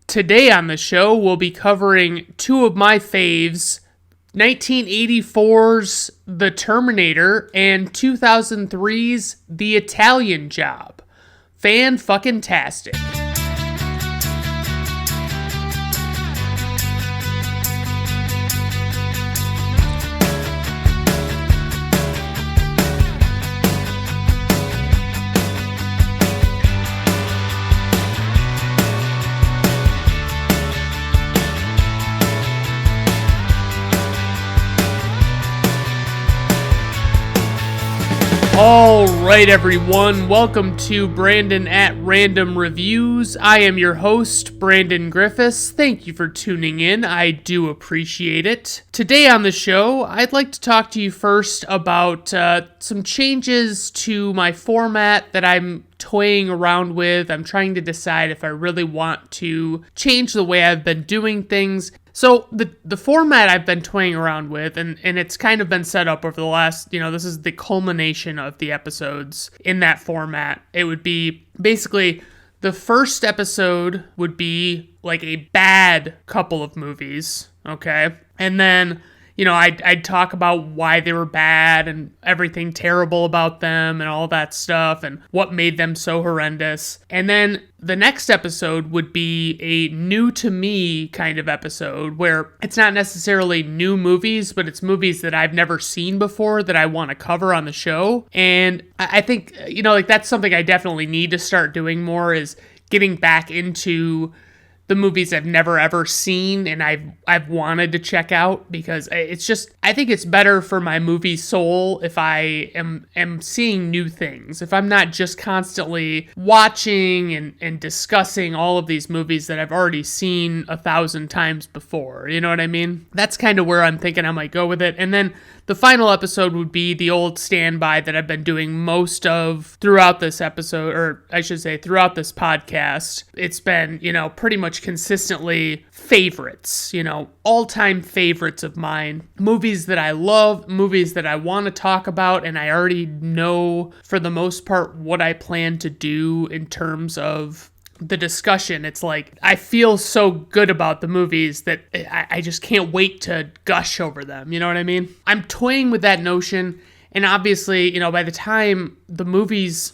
Today on the show, we'll be covering two of my faves, 1984's The Terminator and 2003's The Italian Job. Fan-fucking-tastic. Alright everyone, welcome to Brandon at Random Reviews. I am your host, Brandon Griffiths. Thank you for tuning in, I do appreciate it. Today on the show, I'd like to talk to you first about some changes to my format that I'm toying around with. I'm trying to decide if I really want to change the way I've been doing things. So the format I've been toying around with, and it's kind of been set up over the last, this is the culmination of the episodes in that format. It would be basically the first episode would be like a bad couple of movies, okay? And then, I'd talk about why they were bad and everything terrible about them and all that stuff and what made them so horrendous. And then the next episode would be a new to me kind of episode where it's not necessarily new movies, but it's movies that I've never seen before that I want to cover on the show. And I think, that's something I definitely need to start doing more, is getting back into the movies I've never ever seen and I've wanted to check out, because it's just, I think it's better for my movie soul if I am seeing new things. If I'm not just constantly watching and discussing all of these movies that I've already seen 1,000 times before. You know what I mean? That's kind of where I'm thinking I might go with it. And then the final episode would be the old standby that I've been doing most of throughout this episode, or I should say throughout this podcast. It's been, pretty much consistently favorites, all-time favorites of mine. Movies that I love, movies that I want to talk about, and I already know for the most part what I plan to do in terms of the discussion. It's like, I feel so good about the movies that I just can't wait to gush over them. You know what I mean? I'm toying with that notion, and obviously, by the time the movies,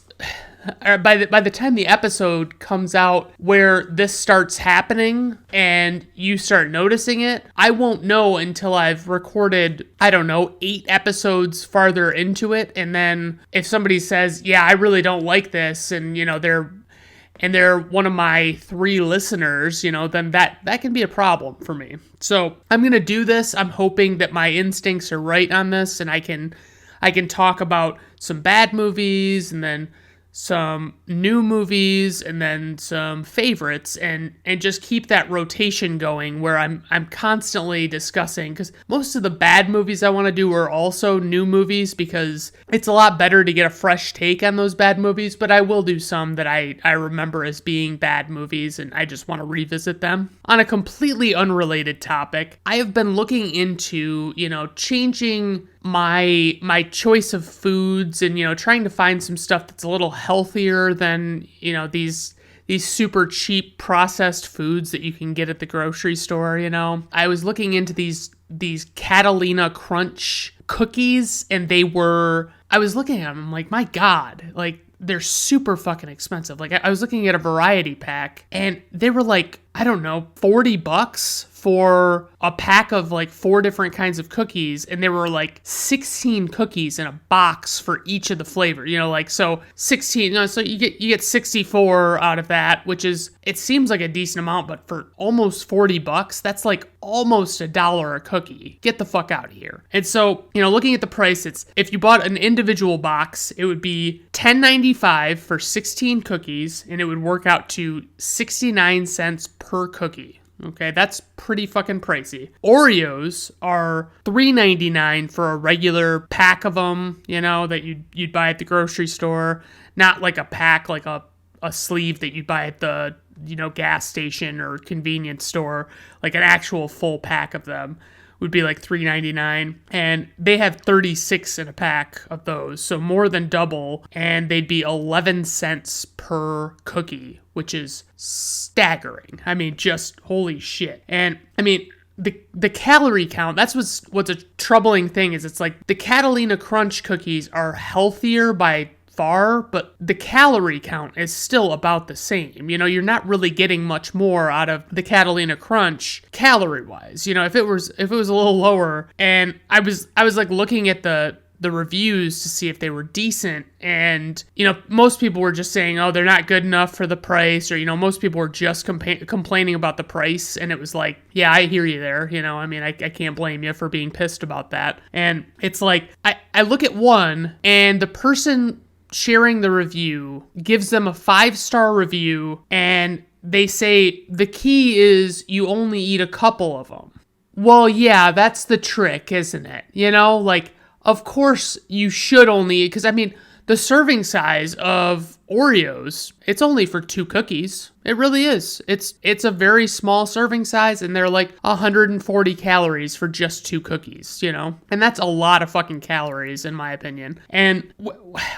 or by the time the episode comes out where this starts happening and you start noticing it, I won't know until I've recorded, 8 episodes farther into it. And then if somebody says, yeah, I really don't like this, and they're one of my 3 listeners, then that can be a problem for me. So I'm going to do this. I'm hoping that my instincts are right on this, and I can talk about some bad movies, and then some new movies, and then some favorites, and just keep that rotation going where I'm constantly discussing, because most of the bad movies I want to do are also new movies, because it's a lot better to get a fresh take on those bad movies. But I will do some that I remember as being bad movies, and I just want to revisit them. On a completely unrelated topic, I have been looking into, changing my choice of foods, and trying to find some stuff that's a little healthier than these super cheap processed foods that you can get at the grocery store. I was looking into these Catalina Crunch cookies, and I was looking at them, I'm like, my God, like, they're super fucking expensive. Like, I was looking at a variety pack, and they were like, $40 for a pack of like 4 different kinds of cookies, and there were like 16 cookies in a box for each of the flavor. So 16, so you get 64 out of that, which is, it seems like a decent amount, but for almost $40, that's like almost $1 a cookie. Get the fuck out of here. And so, looking at the price, it's, if you bought an individual box, it would be $10.95 for 16 cookies, and it would work out to 69 cents per cookie. Okay, that's pretty fucking pricey. Oreos are $3.99 for a regular pack of them, that you'd buy at the grocery store. Not like a pack, like a sleeve that you'd buy at the, gas station or convenience store, like an actual full pack of them. would be like $3.99, and they have 36 in a pack of those, so more than double, and they'd be 11 cents per cookie, which is staggering. I mean, just holy shit. And I mean, the calorie count, that's what's a troubling thing, is it's like the Catalina Crunch cookies are healthier by far, but the calorie count is still about the same. You know, you're not really getting much more out of the Catalina Crunch calorie wise. You know, if it was a little lower, and I was like looking at the reviews to see if they were decent, and you know, most people were just saying, oh, they're not good enough for the price, or you know, most people were just complaining about the price, and it was like, yeah, I hear you there. You know, I mean, I can't blame you for being pissed about that. And it's like, I look at one, and the person sharing the review gives them a 5-star review, and they say the key is you only eat a couple of them. Well, yeah, that's the trick, isn't it? You know, like, of course you should only eat, because I mean, the serving size of Oreos, it's only for 2 cookies. It really is. It's a very small serving size, and they're like 140 calories for just 2 cookies, you know? And that's a lot of fucking calories, in my opinion. And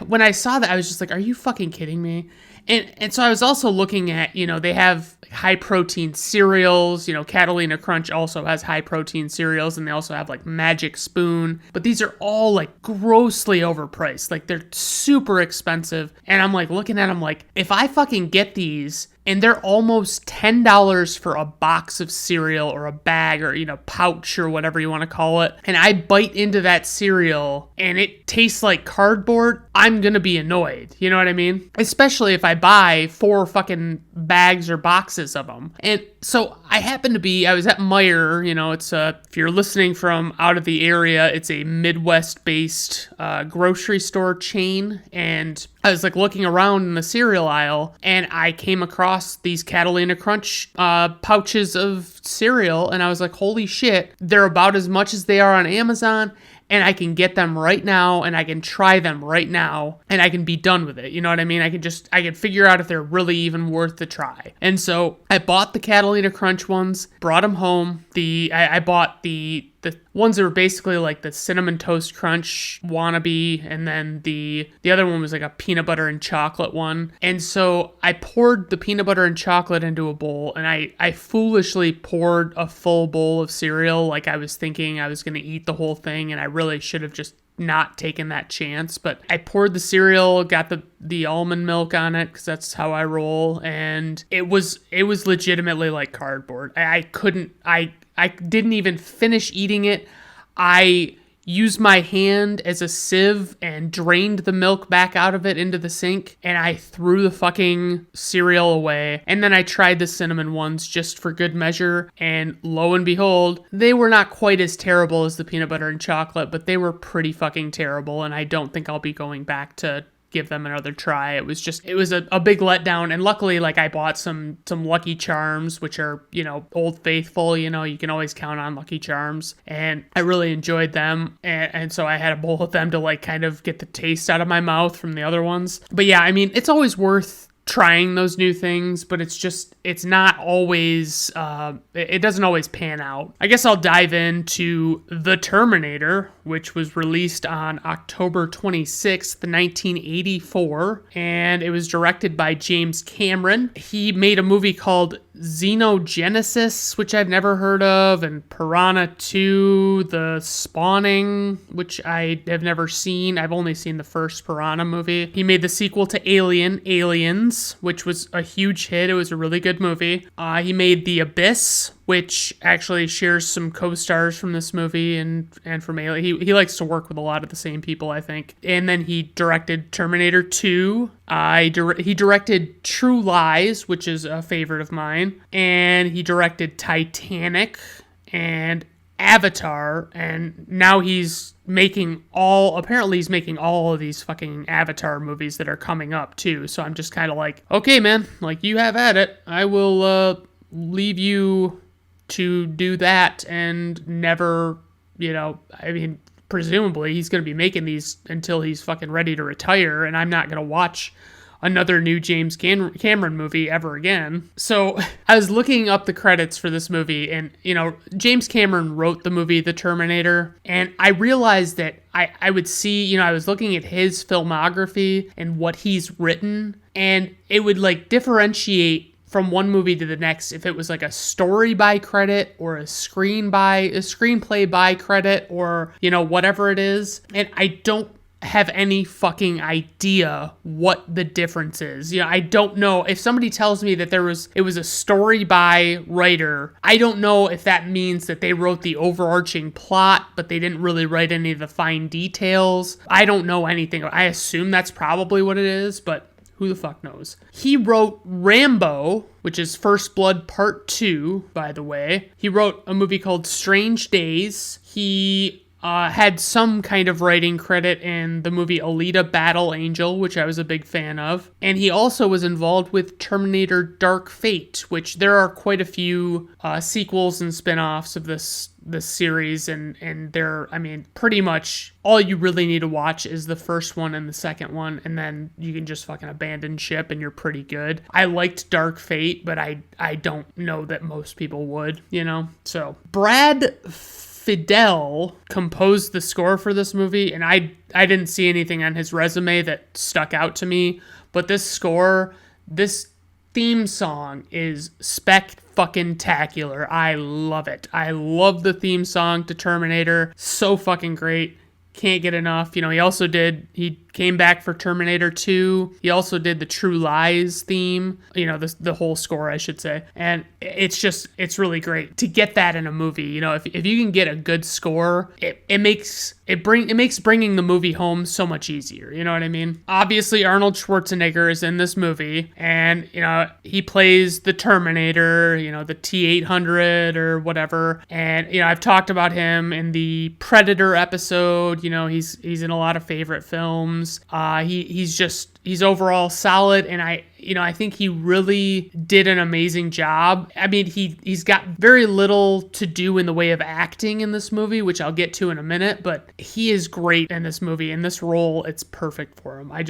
when I saw that, I was just like, are you fucking kidding me? And so I was also looking at, you know, they have high protein cereals. You know, Catalina Crunch also has high protein cereals, and they also have like Magic Spoon. But these are all like grossly overpriced. Like, they're super expensive. And I'm like looking at them like, if I fucking get these, and they're almost $10 for a box of cereal or a bag or, you know, pouch or whatever you want to call it, and I bite into that cereal and it tastes like cardboard, I'm going to be annoyed. You know what I mean? Especially if I buy 4 fucking bags or boxes of them. And so I was at Meijer, you know, it's if you're listening from out of the area, it's a Midwest-based grocery store chain, and I was like looking around in the cereal aisle, and I came across these Catalina Crunch pouches of cereal, and I was like, holy shit, they're about as much as they are on Amazon, and I can get them right now, and I can try them right now, and I can be done with it. You know what I mean? I can figure out if they're really even worth the try. And so I bought the Catalina Crunch ones, brought them home. I bought the ones that were basically like the Cinnamon Toast Crunch wannabe, and then the other one was like a peanut butter and chocolate one. And so I poured the peanut butter and chocolate into a bowl, and I foolishly poured a full bowl of cereal, like I was thinking I was going to eat the whole thing, and I really should have just not taken that chance. But I poured the cereal, got the almond milk on it, because that's how I roll, and it was legitimately like cardboard. I didn't even finish eating it. I used my hand as a sieve and drained the milk back out of it into the sink, and I threw the fucking cereal away. And then I tried the cinnamon ones just for good measure, and lo and behold, they were not quite as terrible as the peanut butter and chocolate, but they were pretty fucking terrible, and I don't think I'll be going back to give them another try. It was a big letdown. And luckily, like, I bought some Lucky Charms, which are, you know, Old Faithful. You know, you can always count on Lucky Charms, and I really enjoyed them, and so I had a bowl of them to like kind of get the taste out of my mouth from the other ones. But yeah, I mean, it's always worth trying those new things, but it's not always, it doesn't always pan out. I guess I'll dive into The Terminator, which was released on October 26th, 1984, and it was directed by James Cameron. He made a movie called Xenogenesis, which I've never heard of, and Piranha 2, The Spawning, which I have never seen. I've only seen the first Piranha movie. He made the sequel to Aliens, which was a huge hit. It was a really good movie. He made The Abyss, which actually shares some co-stars from this movie and from Alien. He likes to work with a lot of the same people, I think. And then he directed Terminator 2. He directed True Lies, which is a favorite of mine. And he directed Titanic and Avatar. And now he's making all of these fucking Avatar movies that are coming up too. So I'm just kind of like, okay, man, like, you have at it. I will leave you to do that and never, you know, I mean, presumably he's going to be making these until he's fucking ready to retire, and I'm not going to watch another new James Cameron movie ever again. So I was looking up the credits for this movie, and, James Cameron wrote the movie The Terminator, and I realized that I would see, I was looking at his filmography and what he's written, and it would like differentiate from one movie to the next if it was like a story by credit or a screenplay by credit, or whatever it is. And I don't have any fucking idea what the difference is. I don't know if somebody tells me that it was a story by writer. I don't know if that means that they wrote the overarching plot, but they didn't really write any of the fine details. I don't know anything. I assume that's probably what it is, but who the fuck knows? He wrote Rambo, which is First Blood Part 2, by the way. He wrote a movie called Strange Days. He had some kind of writing credit in the movie Alita Battle Angel, which I was a big fan of. And he also was involved with Terminator Dark Fate, which there are quite a few sequels and spin-offs of this series, and they're, pretty much all you really need to watch is the first one and the second one, and then you can just fucking abandon ship and you're pretty good. I liked Dark Fate, but I don't know that most people would, So Brad Fidel composed the score for this movie, and I didn't see anything on his resume that stuck out to me, but this theme song is spec-fucking-tacular. I love it. I love the theme song to Terminator. So fucking great. Can't get enough. He came back for Terminator 2. He also did the True Lies theme, the whole score, I should say. And it's really great to get that in a movie. If you can get a good score, it makes bringing the movie home so much easier. You know what I mean? Obviously, Arnold Schwarzenegger is in this movie, and, he plays the Terminator, the T-800 or whatever. And, I've talked about him in the Predator episode. He's in a lot of favorite films. He's overall solid, and I think he really did an amazing job. He's got very little to do in the way of acting in this movie, which I'll get to in a minute, but he is great in this movie. In this role, it's perfect for him. I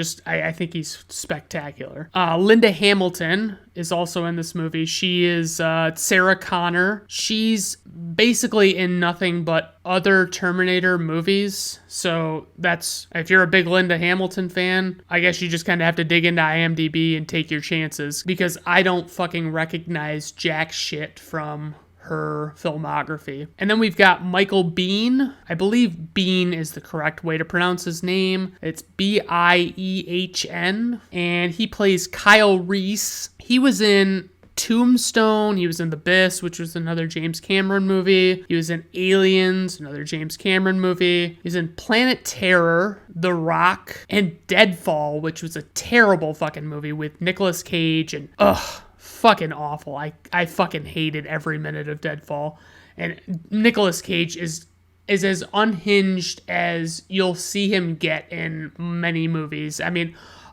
think he's spectacular. Linda Hamilton is also in this movie. She is Sarah Connor. She's basically in nothing but other Terminator movies. So that's, if you're a big Linda Hamilton fan, I guess you just kind of have to dig into IMDb and take your chances, because I don't fucking recognize jack shit from her filmography. And then we've got Michael Biehn. I believe Bean is the correct way to pronounce his name. It's Biehn, and he plays Kyle Reese. He was in Tombstone, he was in The Abyss, which was another James Cameron movie. He was in Aliens, another James Cameron movie. He's in Planet Terror, The Rock, and Deadfall, which was a terrible fucking movie with Nicolas Cage, and fucking awful. I fucking hated every minute of Deadfall. And Nicolas Cage is as unhinged as you'll see him get in many movies.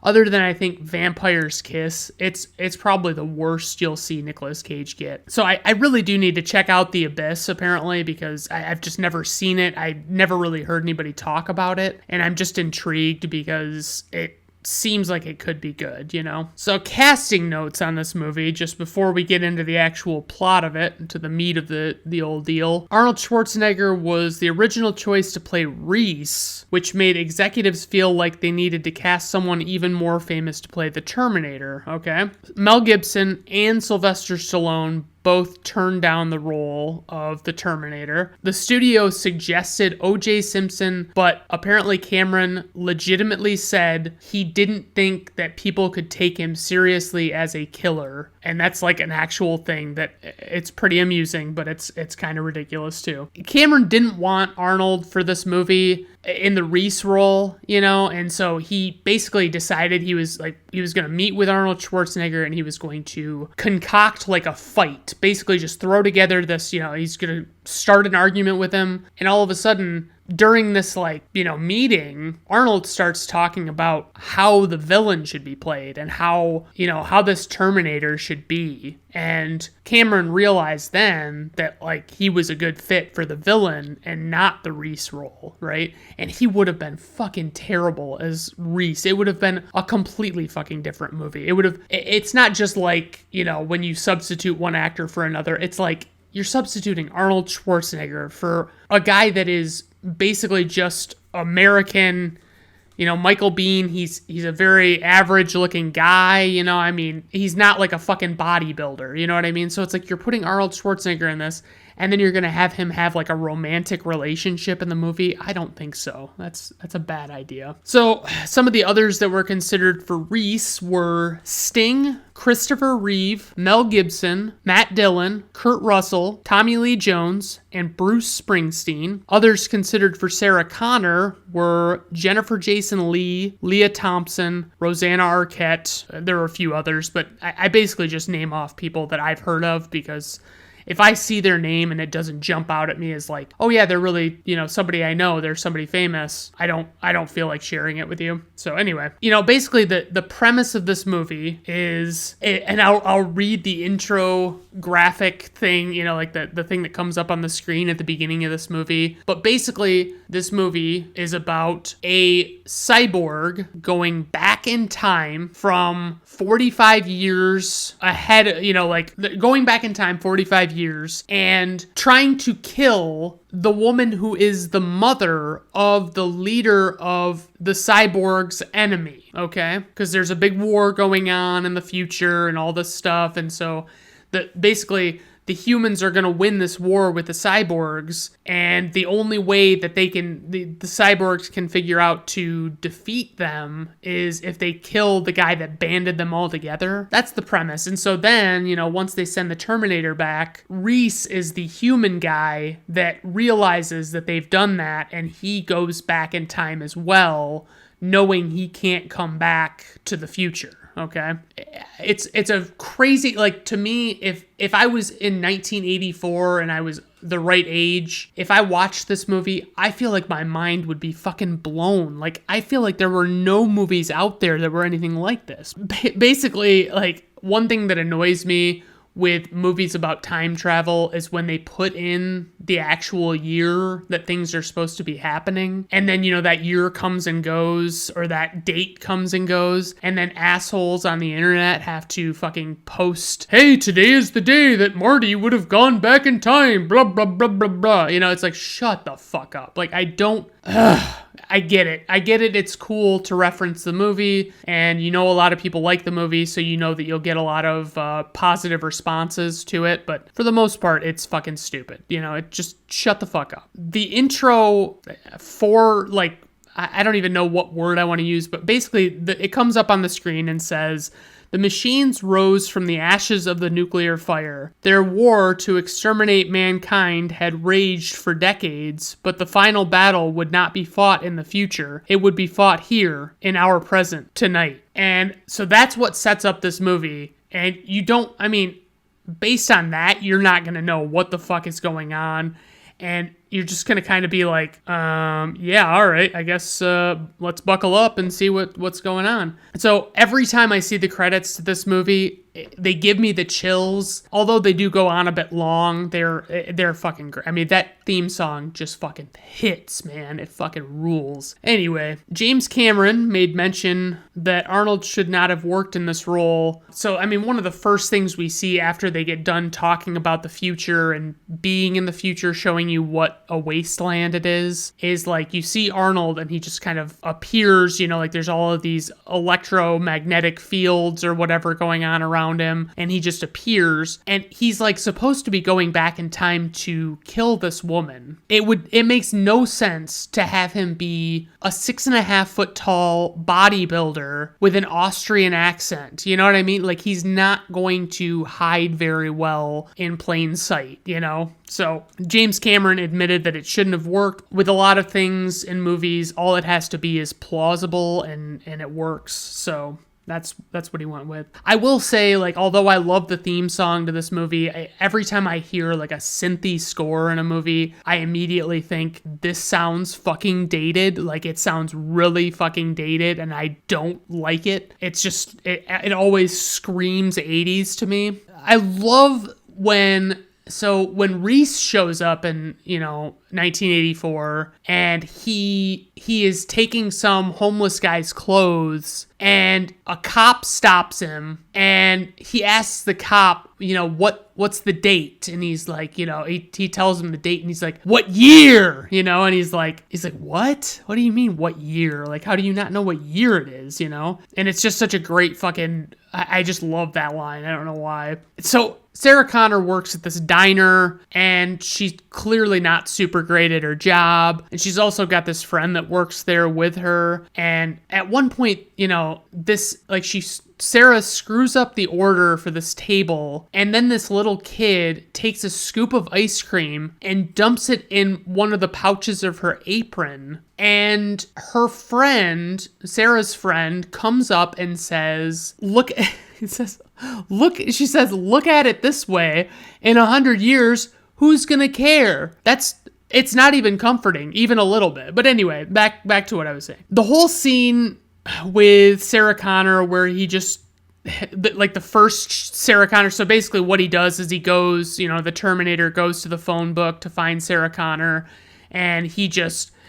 Other than, I think, Vampire's Kiss, it's probably the worst you'll see Nicolas Cage get. So I really do need to check out The Abyss, apparently, because I've just never seen it. I never really heard anybody talk about it. And I'm just intrigued because it seems like it could be good, So casting notes on this movie, just before we get into the actual plot of it, into the meat of the old deal. Arnold Schwarzenegger was the original choice to play Reese, which made executives feel like they needed to cast someone even more famous to play the Terminator, okay? Mel Gibson and Sylvester Stallone both turned down the role of the Terminator. The studio suggested O.J. Simpson, but apparently Cameron legitimately said he didn't think that people could take him seriously as a killer. And that's like an actual thing that it's pretty amusing, but it's kind of ridiculous too. Cameron didn't want Arnold for this movie in the Reese role, and so he basically decided he was going to meet with Arnold Schwarzenegger and he was going to concoct like a fight, basically just throw together this, he's going to start an argument with him, and all of a sudden during this, meeting, Arnold starts talking about how the villain should be played and how this Terminator should be. And Cameron realized then that, he was a good fit for the villain and not the Reese role, right? And he would have been fucking terrible as Reese. It would have been a completely fucking different movie. It's not just when you substitute one actor for another. It's like you're substituting Arnold Schwarzenegger for a guy that is basically just American. Michael Biehn, he's a very average looking guy, he's not like a fucking bodybuilder, you know what I mean? So it's like you're putting Arnold Schwarzenegger in this, and then you're going to have him have a romantic relationship in the movie. I don't think so. That's a bad idea. So some of the others that were considered for Reese were Sting, Christopher Reeve, Mel Gibson, Matt Dillon, Kurt Russell, Tommy Lee Jones, and Bruce Springsteen. Others considered for Sarah Connor were Jennifer Jason Leigh, Leah Thompson, Rosanna Arquette. There were a few others, but I basically just name off people that I've heard of because if I see their name and it doesn't jump out at me as oh yeah, they're really, somebody I know, they're somebody famous, I don't feel like sharing it with you. So anyway, basically the premise of this movie is, and I'll read the intro graphic thing, the thing that comes up on the screen at the beginning of this movie. But basically, this movie is about a cyborg going back in time from 45 years ahead, going back in time 45 years and trying to kill the woman who is the mother of the leader of the cyborg's enemy, okay? Because there's a big war going on in the future and all this stuff, and so basically the humans are going to win this war with the cyborgs, and the only way that the cyborgs can figure out to defeat them is if they kill the guy that banded them all together. That's the premise. And so then, once they send the Terminator back, Reese is the human guy that realizes that they've done that, and he goes back in time as well, knowing he can't come back to the future. Okay, it's a crazy, to me, if I was in 1984 and I was the right age, if I watched this movie, I feel like my mind would be fucking blown. I feel like there were no movies out there that were anything like this. Basically, one thing that annoys me with movies about time travel is when they put in the actual year that things are supposed to be happening. And then, that year comes and goes, or that date comes and goes. And then assholes on the internet have to fucking post, hey, today is the day that Marty would have gone back in time, blah, blah, blah, blah, blah. It's like, shut the fuck up. I get it. It's cool to reference the movie, and a lot of people like the movie, so that you'll get a lot of positive responses to it, but for the most part, it's fucking stupid. It just shut the fuck up. The intro for, I don't even know what word I want to use, but basically, it comes up on the screen and says, the machines rose from the ashes of the nuclear fire. Their war to exterminate mankind had raged for decades, but the final battle would not be fought in the future. It would be fought here, in our present, tonight. And so that's what sets up this movie. And based on that, you're not going to know what the fuck is going on. And you're just going to kind of be like, yeah, all right, I guess let's buckle up and see what's going on. So every time I see the credits to this movie, they give me the chills. Although they do go on a bit long, they're fucking great. That theme song just fucking hits, man. It fucking rules. Anyway, James Cameron made mention that Arnold should not have worked in this role. So, one of the first things we see after they get done talking about the future and being in the future, showing you what a wasteland it is you see Arnold and he just kind of appears, there's all of these electromagnetic fields or whatever going on around him, and he just appears, and he's supposed to be going back in time to kill this woman. It makes no sense to have him be a 6.5 foot tall bodybuilder with an Austrian accent. You know what I mean? He's not going to hide very well in plain sight, So James Cameron admitted that it shouldn't have worked. With a lot of things in movies, all it has to be is plausible, and it works. So That's what he went with. I will say, like, although I love the theme song to this movie, every time I hear like a synthy score in a movie, I immediately think this sounds fucking dated. Like, it sounds really fucking dated, and I don't like it. It's just it always screams 80s to me. I love when Reese shows up in, 1984, and he is taking some homeless guy's clothes, and a cop stops him, and he asks the cop, what's the date? And he's like, he tells him the date, and he's like, what year? And he's like, what? What do you mean, what year? Like, how do you not know what year it is, And it's just such a great fucking, I just love that line. I don't know why. So Sarah Connor works at this diner, and she's clearly not super great at her job. And she's also got this friend that works there with her. And at one point, Sarah screws up the order for this table, and then this little kid takes a scoop of ice cream and dumps it in one of the pouches of her apron. And her friend, Sarah's friend, comes up and says, look at it this way. In 100 years, who's gonna care? It's not even comforting, even a little bit. But anyway, back to what I was saying. The whole scene with Sarah Connor where he just, like the first Sarah Connor, so basically what he does is he goes, the Terminator goes to the phone book to find Sarah Connor, and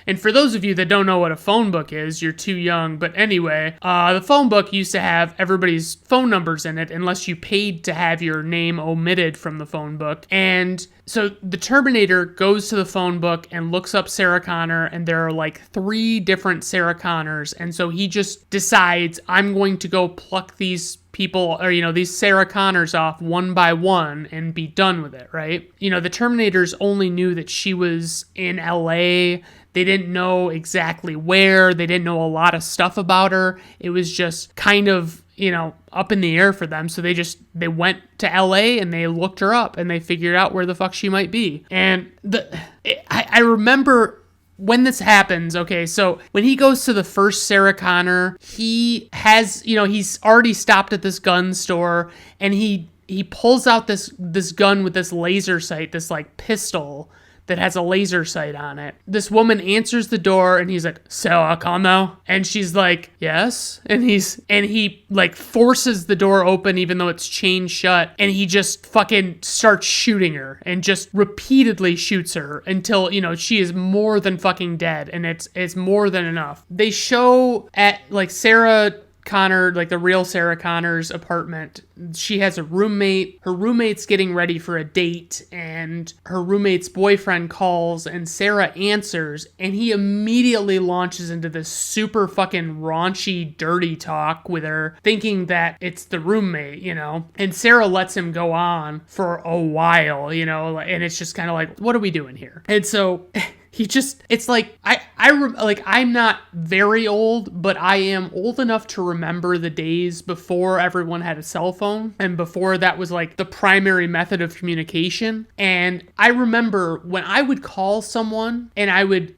and for those of you that don't know what a phone book is, you're too young, but anyway, the phone book used to have everybody's phone numbers in it unless you paid to have your name omitted from the phone book. And so the Terminator goes to the phone book and looks up Sarah Connor, and there are like 3 different Sarah Connors, and so he just decides, I'm going to go pluck these people, or these Sarah Connors off one by one and be done with it, right? The Terminators only knew that she was in LA. They didn't know exactly where. They didn't know a lot of stuff about her. It was just kind of, up in the air for them. So they went to LA and they looked her up and they figured out where the fuck she might be. And I remember when this happens, okay, so when he goes to the first Sarah Connor, he has, he's already stopped at this gun store, and he pulls out this gun with this laser sight, this like pistol that has a laser sight on it. This woman answers the door, and he's like, Sarah Connor? And she's like, yes. And he like forces the door open even though it's chained shut, and he just fucking starts shooting her and just repeatedly shoots her until, she is more than fucking dead, and it's more than enough. They show at like Sarah Connor, like the real Sarah Connor's apartment, she has a roommate. Her roommate's getting ready for a date, and her roommate's boyfriend calls, and Sarah answers, and he immediately launches into this super fucking raunchy, dirty talk with her, thinking that it's the roommate, and Sarah lets him go on for a while, and it's just kind of like, what are we doing here? And so it's like, I'm not very old, but I am old enough to remember the days before everyone had a cell phone, and before that was like the primary method of communication. And I remember when I would call someone, and I would,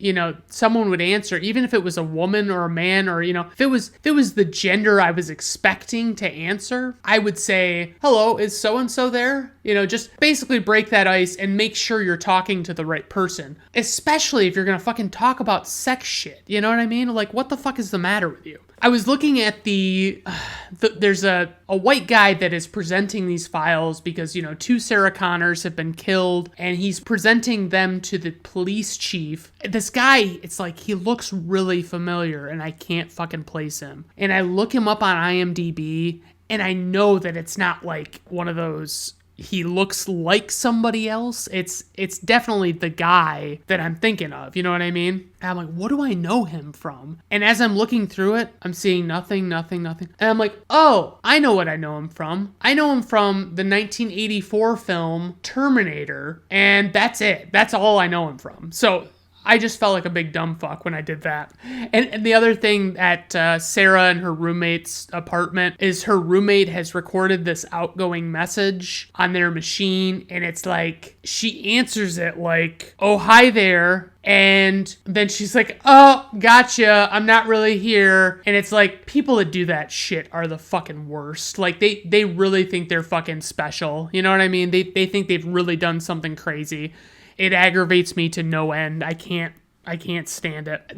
someone would answer, even if it was a woman or a man, or, if it was the gender I was expecting to answer, I would say, hello, is so-and-so there? Just basically break that ice and make sure you're talking to the right person, especially if you're gonna fucking talk about sex shit. You know what I mean? Like, what the fuck is the matter with you? I was looking at there's a white guy that is presenting these files because, 2 Sarah Connors have been killed, and he's presenting them to the police chief. This guy, it's like, he looks really familiar, and I can't fucking place him. And I look him up on IMDb, and I know that it's not like one of those, he looks like somebody else. It's definitely the guy that I'm thinking of. You know what I mean? And I'm like, what do I know him from? And as I'm looking through it, I'm seeing nothing. And I'm like, oh, I know what I know him from. I know him from the 1984 film Terminator. And that's it. That's all I know him from. So I just felt like a big dumb fuck when I did that. And the other thing at Sarah and her roommate's apartment is her roommate has recorded this outgoing message on their machine, and it's like, she answers it like, "Oh, hi there." And then she's like, "Oh, gotcha. I'm not really here." And it's like, people that do that shit are the fucking worst. Like, they really think they're fucking special. You know what I mean? They think they've really done something crazy. It aggravates me to no end. I can't stand it.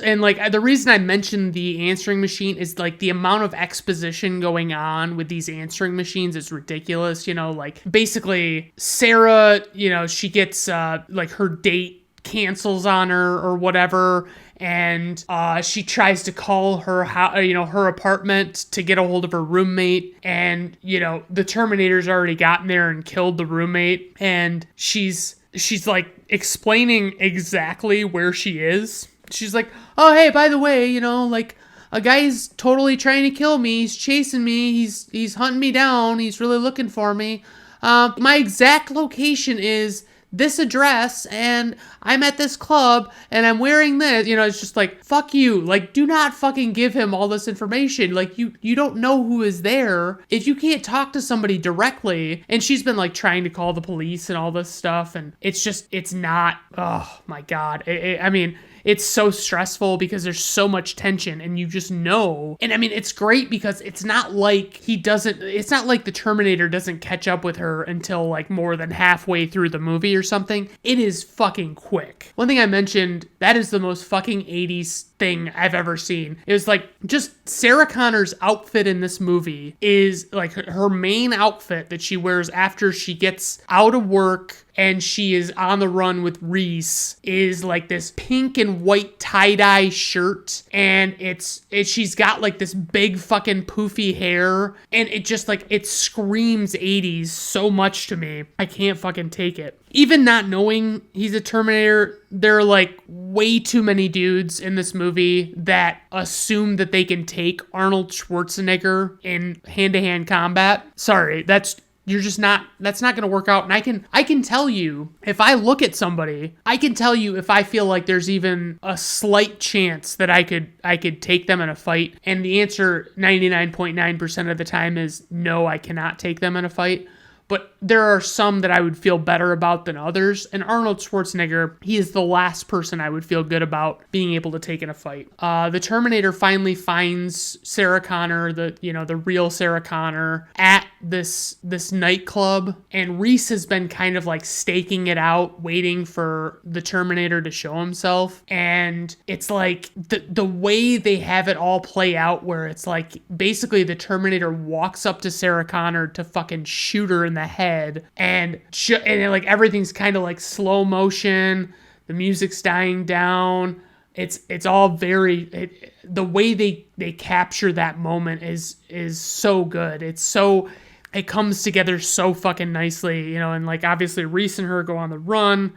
And like, the reason I mentioned the answering machine is like the amount of exposition going on with these answering machines is ridiculous. You know, like, basically Sarah, you know, she gets like her date cancels on her or whatever, and she tries to call her her apartment to get a hold of her roommate, and you know, the Terminator's already gotten there and killed the roommate, and she's like explaining exactly where she is. She's like, "Oh, hey, by the way, you know, like, a guy's totally trying to kill me. He's chasing me. He's hunting me down. He's really looking for me. My exact location is this address, and I'm at this club, and I'm wearing this." You know, it's just like, fuck you. Like, do not fucking give him all this information. Like, you don't know who is there. If you can't talk to somebody directly, and she's been like trying to call the police and all this stuff, and it's not, oh my God. I mean, it's so stressful because there's so much tension, and you just know. And I mean, it's great because it's not like the Terminator doesn't catch up with her until like more than halfway through the movie or something. It is fucking quick. One thing I mentioned, that is the most fucking 80s thing I've ever seen. It was like, just Sarah Connor's outfit in this movie is like her main outfit that she wears after she gets out of work and she is on the run with Reese, is like this pink and white tie-dye shirt, and she's got like this big fucking poofy hair, and it just like, it screams 80s so much to me. I can't fucking take it. Even not knowing he's a Terminator, there are like way too many dudes in this movie that assume that they can take Arnold Schwarzenegger in hand-to-hand combat. Sorry, that's not going to work out. And I can tell you, if I look at somebody, I can tell you if I feel like there's even a slight chance that I could take them in a fight. And the answer 99.9% of the time is no, I cannot take them in a fight. But there are some that I would feel better about than others. And Arnold Schwarzenegger, he is the last person I would feel good about being able to take in a fight. The Terminator finally finds Sarah Connor, the real Sarah Connor, at this nightclub. And Reese has been kind of like staking it out, waiting for the Terminator to show himself. And it's like the way they have it all play out, where it's like basically the Terminator walks up to Sarah Connor to fucking shoot her in the head, and like everything's kind of like slow motion, the music's dying down, it's all very, the way they capture that moment is so good. It comes together so fucking nicely, you know. And like, obviously Reese and her go on the run.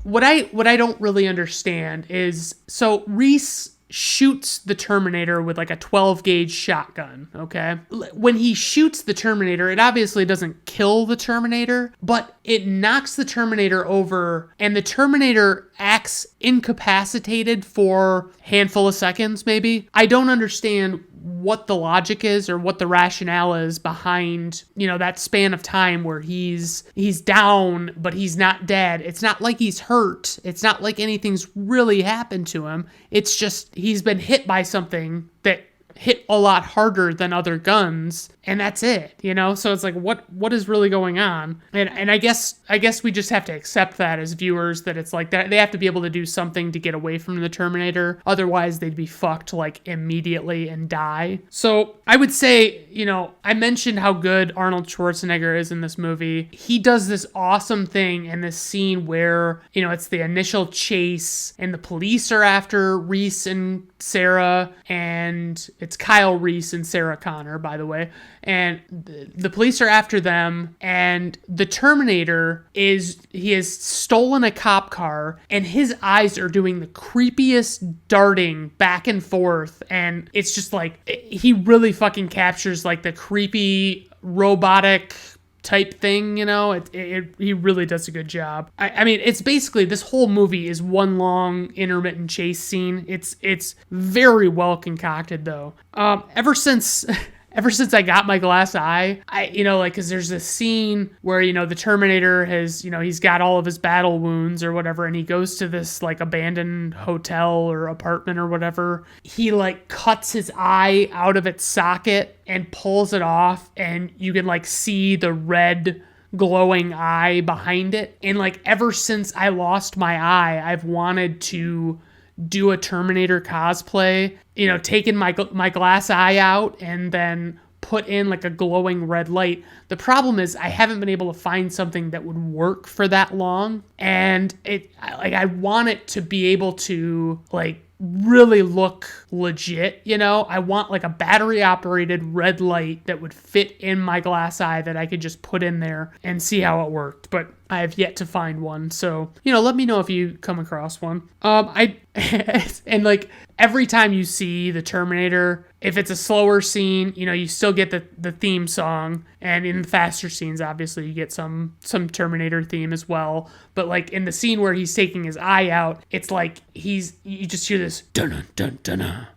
What I don't really understand is, so Reese shoots the Terminator with like a 12 gauge shotgun, okay? When he shoots the Terminator, it obviously doesn't kill the Terminator, but it knocks the Terminator over, and the Terminator acts incapacitated for a handful of seconds, maybe. I don't understand what the logic is or what the rationale is behind, you know, that span of time where he's down, but he's not dead. It's not like he's hurt. It's not like anything's really happened to him. It's just he's been hit by something that hit a lot harder than other guns, and that's it, you know? So it's like, what is really going on? And I guess we just have to accept that as viewers, that it's like that they have to be able to do something to get away from the Terminator. Otherwise, they'd be fucked like immediately and die. So I would say, you know, I mentioned how good Arnold Schwarzenegger is in this movie. He does this awesome thing in this scene where, you know, it's the initial chase, and the police are after Reese and Sarah, and it's Kyle Reese and Sarah Connor, by the way. And the police are after them, and the Terminator has stolen a cop car, and his eyes are doing the creepiest darting back and forth, and it's just like, he really fucking captures like the creepy robotic type thing, he really does a good job. I mean, it's basically, this whole movie is one long intermittent chase scene. It's very well concocted though. Ever since I got my glass eye, because there's this scene where, the Terminator has, he's got all of his battle wounds or whatever, and he goes to this, like, abandoned hotel or apartment or whatever. He, like, cuts his eye out of its socket and pulls it off, and you can, like, see the red glowing eye behind it. And, like, ever since I lost my eye, I've wanted to do a Terminator cosplay, taking my glass eye out and then put in like a glowing red light. The problem is I haven't been able to find something that would work for that long. And I want it to be able to like really look legit, I want like a battery operated red light that would fit in my glass eye that I could just put in there and see how it worked. But I have yet to find one. So, let me know if you come across one. And like every time you see the Terminator, if it's a slower scene, you still get the theme song, and in the faster scenes, obviously you get some Terminator theme as well. But like in the scene where he's taking his eye out, it's like you just hear this dun dun dun dun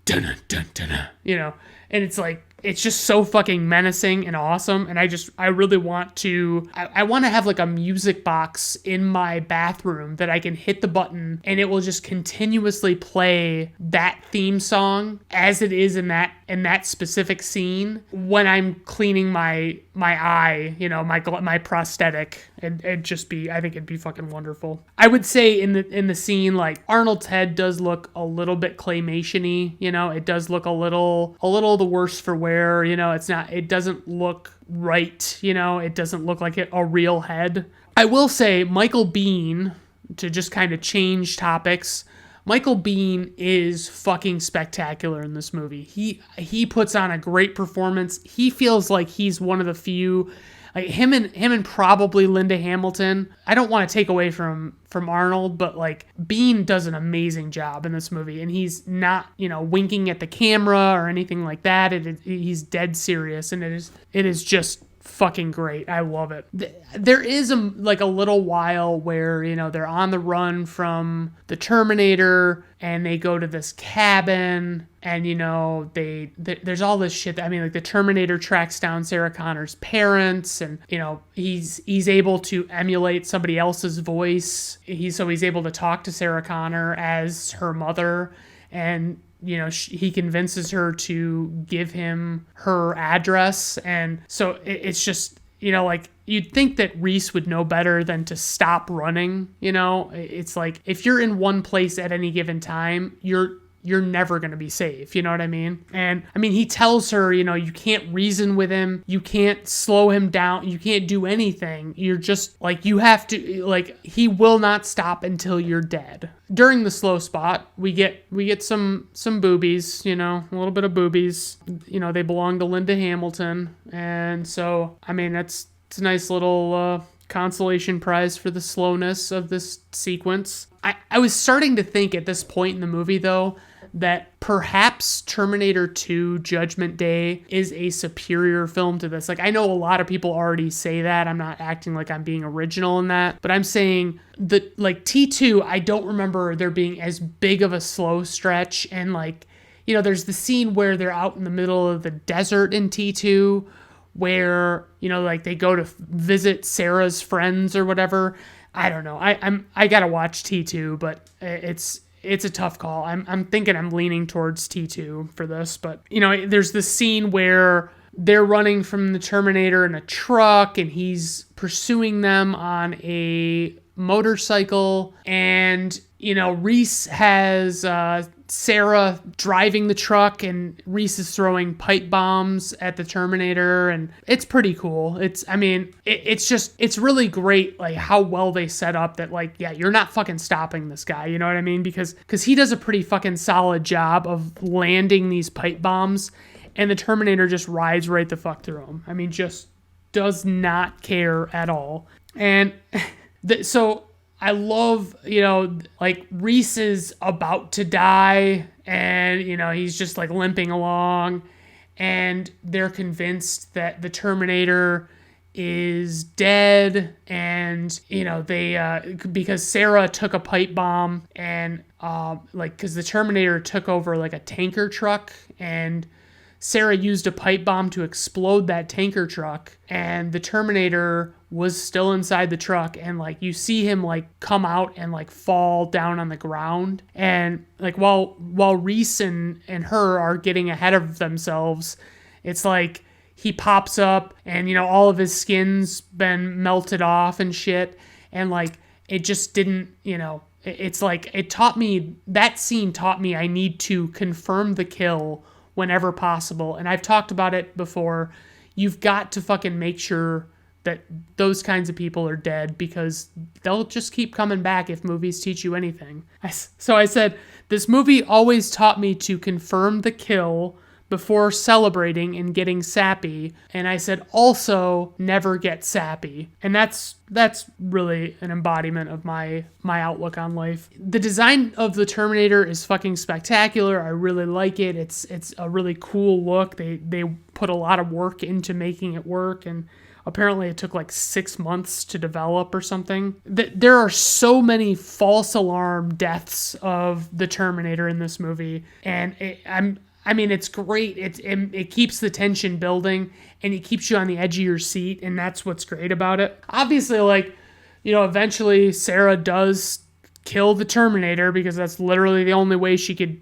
dun dun dun, and it's like, it's just so fucking menacing and awesome. And I really want to, I want to have like a music box in my bathroom that I can hit the button and it will just continuously play that theme song as it is in that specific scene when I'm cleaning my eye, my prosthetic. It'd just be, I think it'd be fucking wonderful. I would say in the scene, like Arnold's head does look a little bit claymation-y, it does look a little the worse for wear, it doesn't look right, it doesn't look like a real head. I will say Michael Biehn, to just kind of change topics, Michael Biehn is fucking spectacular in this movie. He puts on a great performance. He feels like he's one of the few, like him and probably Linda Hamilton. I don't want to take away from Arnold, but like Biehn does an amazing job in this movie, and he's not, winking at the camera or anything like that. He's dead serious, and it is just fucking great. I love it. There is a little while where, they're on the run from the Terminator and they go to this cabin and, there's all this shit. The Terminator tracks down Sarah Connor's parents and, he's able to emulate somebody else's voice. He's able to talk to Sarah Connor as her mother, and he convinces her to give him her address. And so it's just, you'd think that Reese would know better than to stop running. It's like, if you're in one place at any given time, you're never going to be safe. You know what I mean? And he tells her, you can't reason with him. You can't slow him down. You can't do anything. You're just like, you have to, like, he will not stop until you're dead. During the slow spot, we get some boobies, a little bit of boobies. They belong to Linda Hamilton. And so, it's a nice little, consolation prize for the slowness of this sequence. I was starting to think at this point in the movie, though, that perhaps Terminator 2 Judgment Day is a superior film to this. Like, I know a lot of people already say that. I'm not acting like I'm being original in that, but I'm saying that, like, T2, I don't remember there being as big of a slow stretch. And, like, there's the scene where they're out in the middle of the desert in T2 where, they go to visit Sarah's friends or whatever. I don't know. I gotta watch T2, but it's a tough call. I'm thinking I'm leaning towards T2 for this, but there's this scene where they're running from the Terminator in a truck and he's pursuing them on a motorcycle, and Reese has Sarah driving the truck and Reese is throwing pipe bombs at the Terminator, and it's pretty cool. It's really great, like, how well they set up that, like, yeah, you're not fucking stopping this guy, you know what I mean? Because he does a pretty fucking solid job of landing these pipe bombs, and the Terminator just rides right the fuck through them. Just does not care at all. And so I love, like, Reese is about to die and, he's just like limping along, and they're convinced that the Terminator is dead, and they because Sarah took a pipe bomb, and because the Terminator took over like a tanker truck, and Sarah used a pipe bomb to explode that tanker truck, and the Terminator was still inside the truck, and like you see him like come out and like fall down on the ground, and like while Reese and her are getting ahead of themselves, it's like he pops up, and all of his skin's been melted off and shit, and like it just didn't, it's like that scene taught me I need to confirm the kill whenever possible. And I've talked about it before. You've got to fucking make sure that those kinds of people are dead, because they'll just keep coming back if movies teach you anything. So I said, this movie always taught me to confirm the kill before celebrating and getting sappy. And I said, also, never get sappy. And that's really an embodiment of my outlook on life. The design of the Terminator is fucking spectacular. I really like it. It's a really cool look. They put a lot of work into making it work, and apparently it took like 6 months to develop or something. There are so many false alarm deaths of the Terminator in this movie, and it's great. It keeps the tension building, and it keeps you on the edge of your seat, and that's what's great about it. Obviously, eventually Sarah does kill the Terminator, because that's literally the only way she could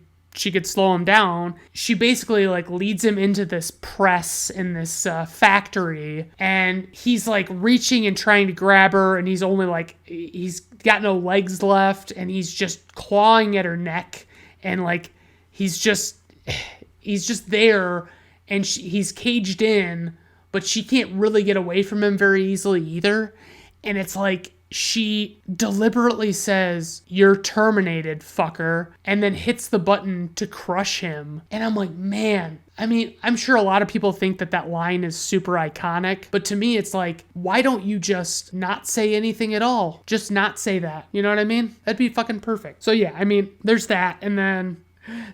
slow him down. She basically leads him into this press in this factory, and he's reaching and trying to grab her, and he's only he's got no legs left, and he's just clawing at her neck, and he's just there, and he's caged in, but she can't really get away from him very easily either. And it's she deliberately says, "You're terminated, fucker," and then hits the button to crush him. And I'm like, man, I'm sure a lot of people think that line is super iconic, but to me, it's why don't you just not say anything at all? Just not say that. You know what I mean? That'd be fucking perfect. So yeah, there's that. And then,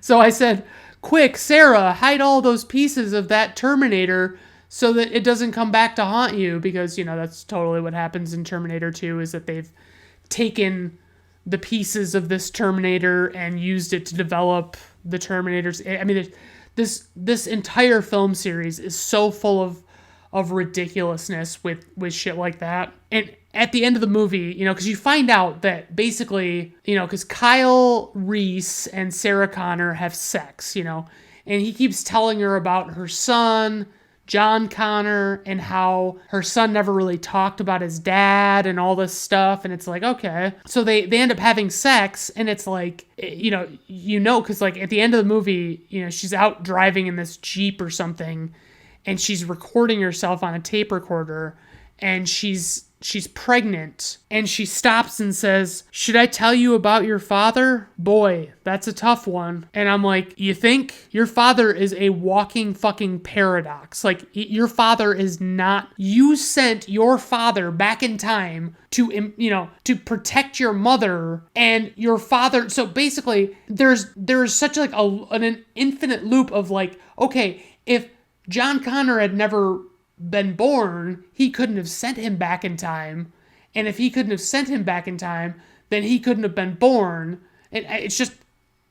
so I said, quick, Sarah, hide all those pieces of that Terminator so that it doesn't come back to haunt you, because, that's totally what happens in Terminator 2, is that they've taken the pieces of this Terminator and used it to develop the Terminators. This entire film series is so full of ridiculousness with shit like that. And at the end of the movie, because you find out that basically, because Kyle Reese and Sarah Connor have sex, and he keeps telling her about her son, John Connor, and how her son never really talked about his dad and all this stuff. And it's okay. So they end up having sex, and it's because at the end of the movie, she's out driving in this Jeep or something, and she's recording herself on a tape recorder, and she's pregnant, and she stops and says, "Should I tell you about your father? Boy, that's a tough one." And I'm like, you think? Your father is a walking fucking paradox. Your father is not... You sent your father back in time to protect your mother, and your father... So basically, there's such an infinite loop of okay, if John Connor had never been born, he couldn't have sent him back in time, and if he couldn't have sent him back in time, then he couldn't have been born. And it's just,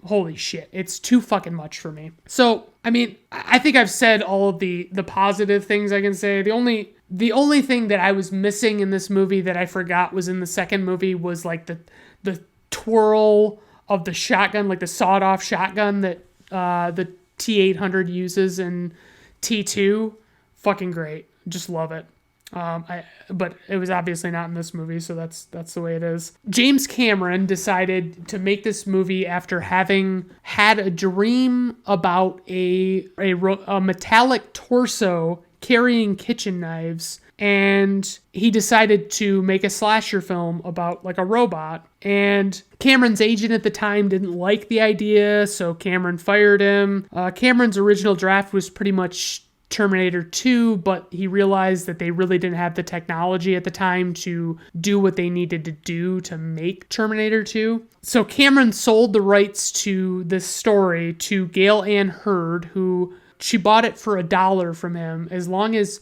holy shit, it's too fucking much for me. So I think I've said all of the positive things I can say. The only thing that I was missing in this movie that I forgot was in the second movie was the twirl of the shotgun, the sawed-off shotgun that the T-800 uses in T2. Fucking great. Just love it. But it was obviously not in this movie, so that's the way it is. James Cameron decided to make this movie after having had a dream about a metallic torso carrying kitchen knives, and he decided to make a slasher film about a robot. And Cameron's agent at the time didn't like the idea, so Cameron fired him. Cameron's original draft was pretty much Terminator 2, but he realized that they really didn't have the technology at the time to do what they needed to do to make Terminator 2. So Cameron sold the rights to this story to Gail Ann Hurd, who she bought it for $1 from him, as long as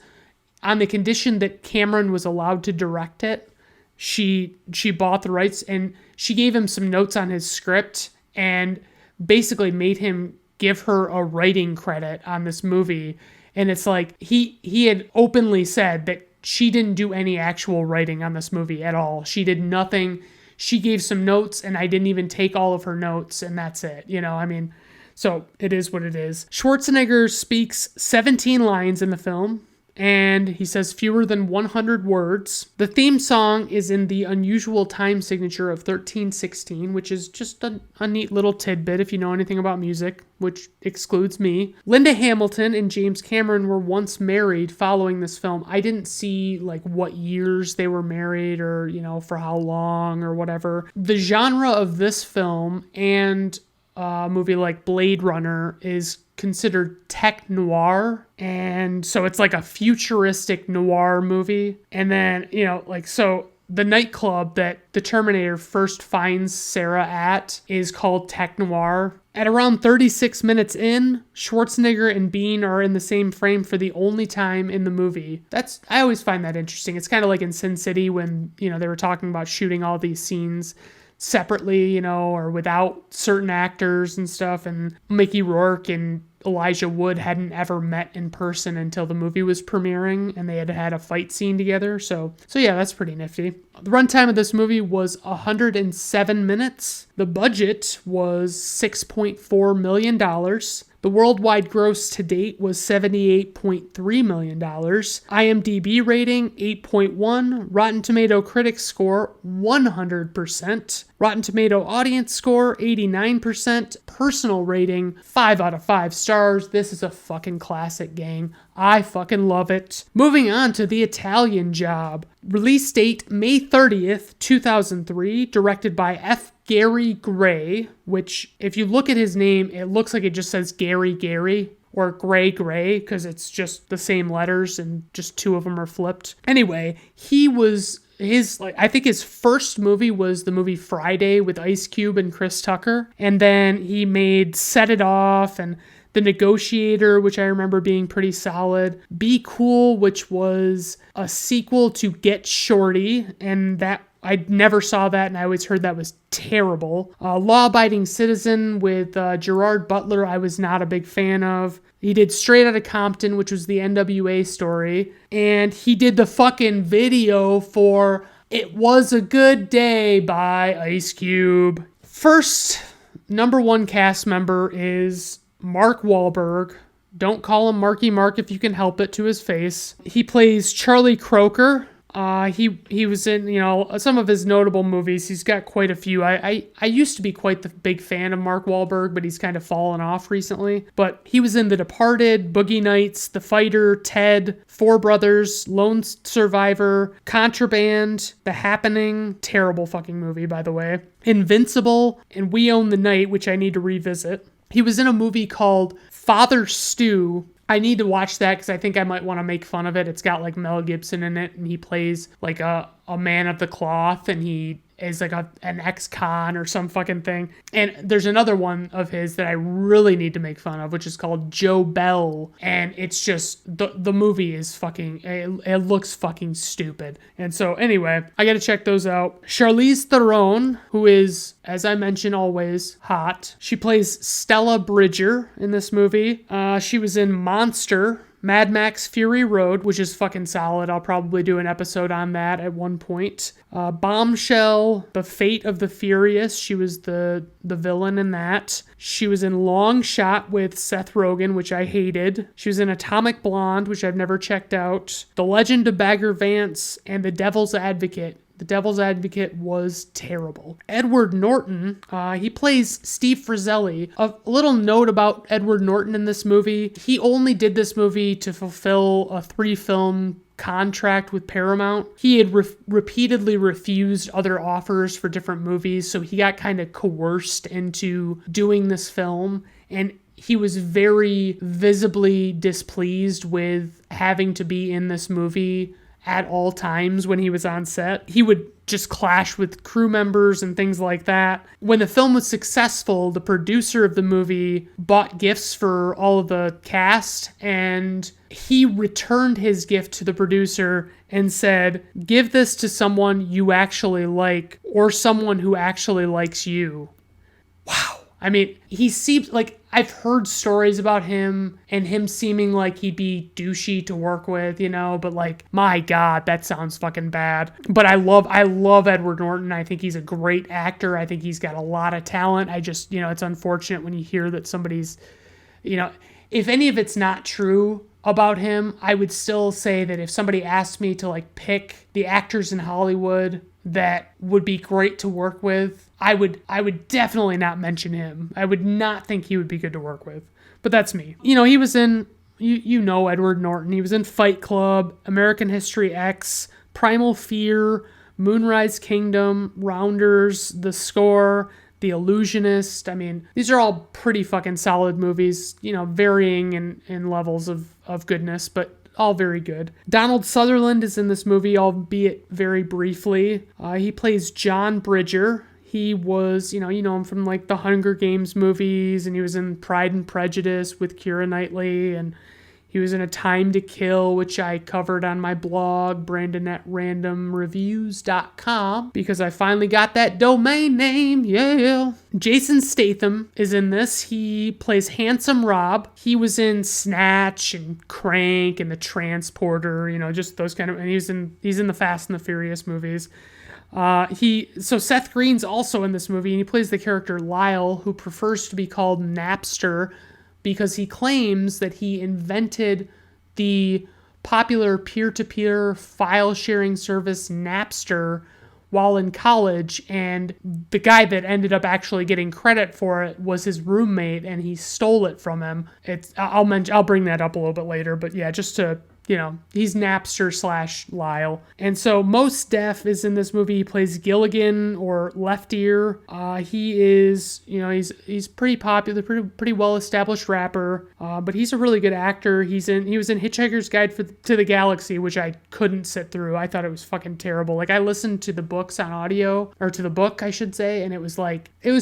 on the condition that Cameron was allowed to direct it, she bought the rights, and she gave him some notes on his script and basically made him give her a writing credit on this movie. And it's like he had openly said that she didn't do any actual writing on this movie at all. She did nothing. She gave some notes, and I didn't even take all of her notes, and that's it. So it is what it is. Schwarzenegger speaks 17 lines in the film, and he says fewer than 100 words. The theme song is in the unusual time signature of 13/16, which is just a neat little tidbit if you know anything about music, which excludes me. Linda Hamilton and James Cameron were once married following this film. I didn't see like what years they were married or, for how long or whatever. The genre of this film and a movie like Blade Runner is considered tech noir, and so it's like a futuristic noir movie. And then so the nightclub that the Terminator first finds Sarah at is called Tech Noir. At around 36 minutes in, Schwarzenegger and Bean are in the same frame for the only time in the movie. I always find that interesting. It's kind of like in Sin City when they were talking about shooting all these scenes separately, or without certain actors and stuff. And Mickey Rourke and Elijah Wood hadn't ever met in person until the movie was premiering, and they had a fight scene together. So yeah, that's pretty nifty. The runtime of this movie was 107 minutes. The budget was $6.4 million. The worldwide gross to date was $78.3 million. IMDb rating, 8.1. Rotten Tomato critics score, 100%. Rotten Tomato audience score, 89%. Personal rating, 5 out of 5 stars. This is a fucking classic, gang. I fucking love it. Moving on to The Italian Job. Release date, May 30th, 2003. Directed by F. Gary Gray, which if you look at his name, it looks like it just says Gary, or Gray, because it's just the same letters and just two of them are flipped. Anyway, I think his first movie was the movie Friday with Ice Cube and Chris Tucker. And then he made Set It Off and The Negotiator, which I remember being pretty solid. Be Cool, which was a sequel to Get Shorty, and that I never saw that, and I always heard that was terrible. Law Abiding Citizen with Gerard Butler, I was not a big fan of. He did Straight Outta Compton, which was the NWA story. And he did the fucking video for It Was a Good Day by Ice Cube. First, number one cast member is Mark Wahlberg. Don't call him Marky Mark if you can help it to his face. He plays Charlie Croker. He was in, some of his notable movies. He's got quite a few. I used to be quite the big fan of Mark Wahlberg, but he's kind of fallen off recently. But he was in The Departed, Boogie Nights, The Fighter, Ted, Four Brothers, Lone Survivor, Contraband, The Happening, terrible fucking movie, by the way, Invincible, and We Own the Night, which I need to revisit. He was in a movie called Father Stew. I need to watch that because I think I might want to make fun of it. It's got like Mel Gibson in it, and he plays like a man of the cloth, and he is like an ex-con or some fucking thing. And there's another one of his that I really need to make fun of, which is called Joe Bell. And it's just, the movie is fucking, it looks fucking stupid. And so anyway, I got to check those out. Charlize Theron, who is, as I mentioned, always hot. She plays Stella Bridger in this movie. She was in Monster, Mad Max Fury Road, which is fucking solid. I'll probably do an episode on that at one point. Bombshell, The Fate of the Furious. She was the villain in that. She was in Long Shot with Seth Rogen, which I hated. She was in Atomic Blonde, which I've never checked out. The Legend of Bagger Vance, and The Devil's Advocate. The Devil's Advocate was terrible. Edward Norton, he plays Steve Frizzelli. A little note about Edward Norton in this movie. He only did this movie to fulfill a 3-film contract with Paramount. He had repeatedly refused other offers for different movies, so he got kind of coerced into doing this film. And he was very visibly displeased with having to be in this movie at all times when he was on set. He would just clash with crew members and things like that. When the film was successful, the producer of the movie bought gifts for all of the cast, and he returned his gift to the producer and said, give this to someone you actually like or someone who actually likes you. Wow. I mean, he seems like, I've heard stories about him and him seeming like he'd be douchey to work with, but like, my God, that sounds fucking bad. But I love Edward Norton. I think he's a great actor. I think he's got a lot of talent. I just, it's unfortunate when you hear that somebody's, if any of it's not true about him, I would still say that if somebody asked me to like pick the actors in Hollywood that would be great to work with, I would definitely not mention him. I would not think he would be good to work with. But that's me. He was in, Edward Norton. He was in Fight Club, American History X, Primal Fear, Moonrise Kingdom, Rounders, The Score, The Illusionist. I mean, these are all pretty fucking solid movies, varying in levels of goodness, but all very good. Donald Sutherland is in this movie, albeit very briefly. He plays John Bridger. He was, you know him from like the Hunger Games movies, and he was in Pride and Prejudice with Keira Knightley, and he was in A Time to Kill, which I covered on my blog, brandon@randomreviews.com, because I finally got that domain name, yeah. Jason Statham is in this. He plays Handsome Rob. He was in Snatch and Crank and The Transporter, just those kind of, and he's in the Fast and the Furious movies. So Seth Green's also in this movie, and he plays the character Lyle, who prefers to be called Napster because he claims that he invented the popular peer-to-peer file sharing service Napster while in college, and the guy that ended up actually getting credit for it was his roommate, and he stole it from him. I'll bring that up a little bit later, but yeah, just to, he's Napster / Lyle. And so Mos Def is in this movie. He plays Gilligan, or Left Ear. He is, he's pretty popular, pretty well-established rapper, but he's a really good actor. He was in Hitchhiker's Guide to the Galaxy, which I couldn't sit through. I thought it was fucking terrible. Like, I listened to the books on audio, or to the book, I should say, and it was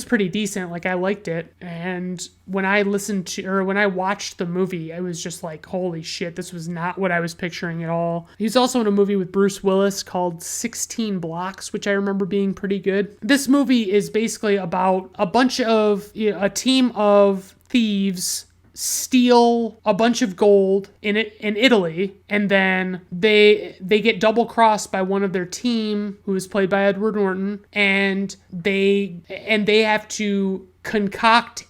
pretty decent. Like, I liked it. And when I watched the movie, I was just like, holy shit, this was not what I was picturing at all. He's also in a movie with Bruce Willis called 16 Blocks, which I remember being pretty good. This movie is basically about a team of thieves steal a bunch of gold in Italy, and then they get double crossed by one of their team, who is played by Edward Norton, and they have to concoct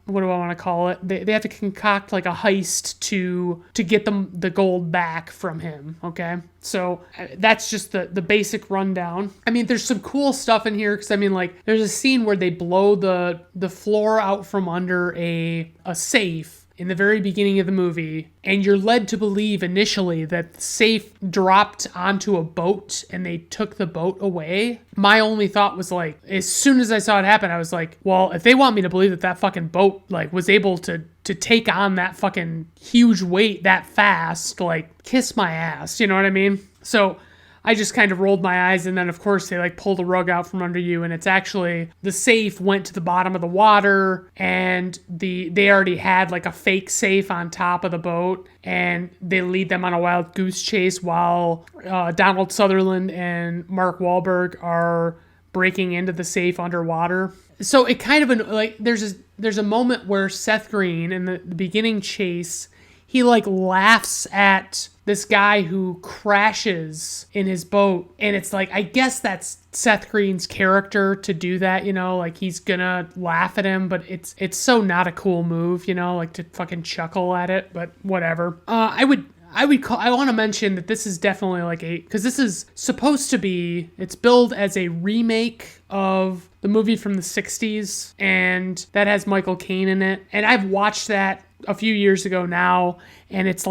what do I want to call it? They have to concoct like a heist to get them the gold back from him, okay? So that's just the basic rundown. I mean, there's some cool stuff in here, because there's a scene where they blow the floor out from under a safe in the very beginning of the movie, and you're led to believe initially that the safe dropped onto a boat and they took the boat away. My only thought was like, as soon as I saw it happen, I was like, well, if they want me to believe that fucking boat was able to take on that fucking huge weight that fast, kiss my ass, you know what I mean? So I just kind of rolled my eyes, and then of course they pull the rug out from under you, and it's actually the safe went to the bottom of the water, and they already had a fake safe on top of the boat, and they lead them on a wild goose chase while Donald Sutherland and Mark Wahlberg are breaking into the safe underwater. So it kind of there's a moment where Seth Green in the beginning chase, he laughs at this guy who crashes in his boat, and it's I guess that's Seth Green's character to do that, he's gonna laugh at him, but it's so not a cool move, to fucking chuckle at it, but whatever. I want to mention that this is definitely because this is supposed to be, it's billed as a remake of the movie from the 60s, and that has Michael Caine in it, and I've watched that a few years ago now, and it's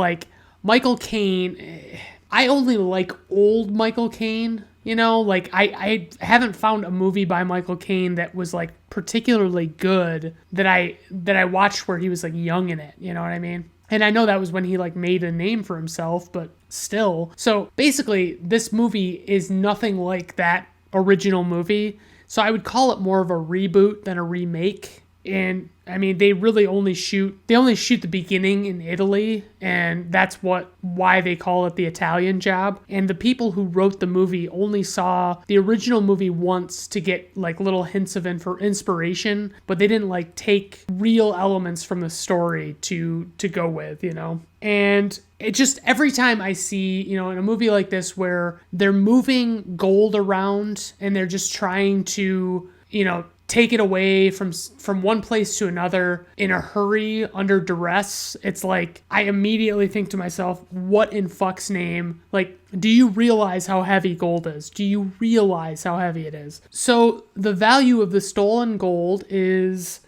Michael Caine, I only like old Michael Caine, I haven't found a movie by Michael Caine that was particularly good that I watched where he was young in it, you know what I mean? And I know that was when he like made a name for himself, but still. So basically, this movie is nothing like that original movie. So I would call it more of a reboot than a remake. And I mean, they only shoot the beginning in Italy, and that's why they call it the Italian Job. And the people who wrote the movie only saw the original movie once to get like little hints of inspiration, but they didn't like take real elements from the story to go with, you know. And it just, every time I see, you know, in a movie like this where they're moving gold around and they're just trying to, you know, take it away from one place to another in a hurry under duress, it's like I immediately think to myself, what in fuck's name? Like, do you realize how heavy gold is? Do you realize how heavy it is? So the value of the stolen gold is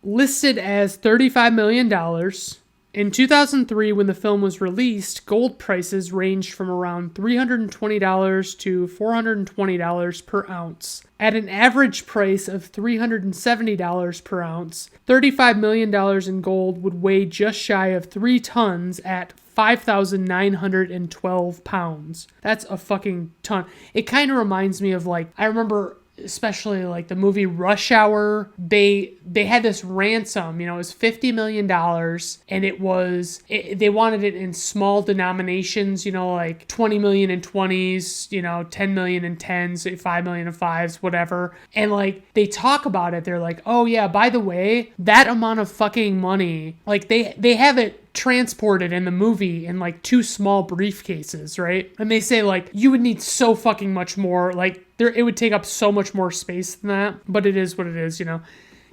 listed as $35 million. In 2003, when the film was released, gold prices ranged from around $320 to $420 per ounce. At an average price of $370 per ounce, $35 million in gold would weigh just shy of 3 tons at 5,912 pounds. That's a fucking ton. It kind of reminds me of, like, I remember especially like the movie Rush Hour, they had this ransom, you know, it was $50 million, and they wanted it in small denominations, you know, like 20 million in 20s, you know, 10 million in 10s, 5 million in 5s, whatever. And like, they talk about it, they're like, oh yeah, by the way, that amount of fucking money, like they have it transported in the movie in like 2 small briefcases, right? And they say like, you would need so fucking much more, like it would take up so much more space than that, but it is what it is, you know.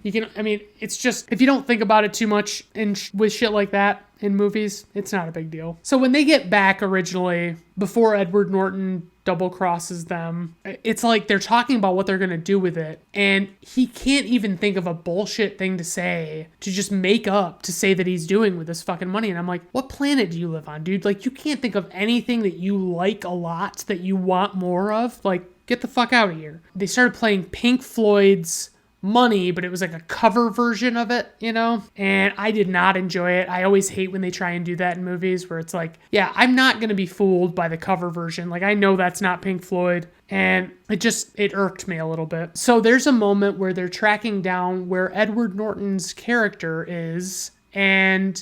It's just, if you don't think about it too much with shit like that in movies, it's not a big deal. So when they get back originally, before Edward Norton double crosses them, it's like they're talking about what they're going to do with it. And he can't even think of a bullshit thing to say, to just make up, to say that he's doing with this fucking money. And I'm like, what planet do you live on, dude? Like, you can't think of anything that you like a lot that you want more of? Like, get the fuck out of here. They started playing Pink Floyd's Money, but it was like a cover version of it, you know? And I did not enjoy it. I always hate when they try and do that in movies where it's like, yeah, I'm not going to be fooled by the cover version. Like, I know that's not Pink Floyd. And it irked me a little bit. So there's a moment where they're tracking down where Edward Norton's character is, and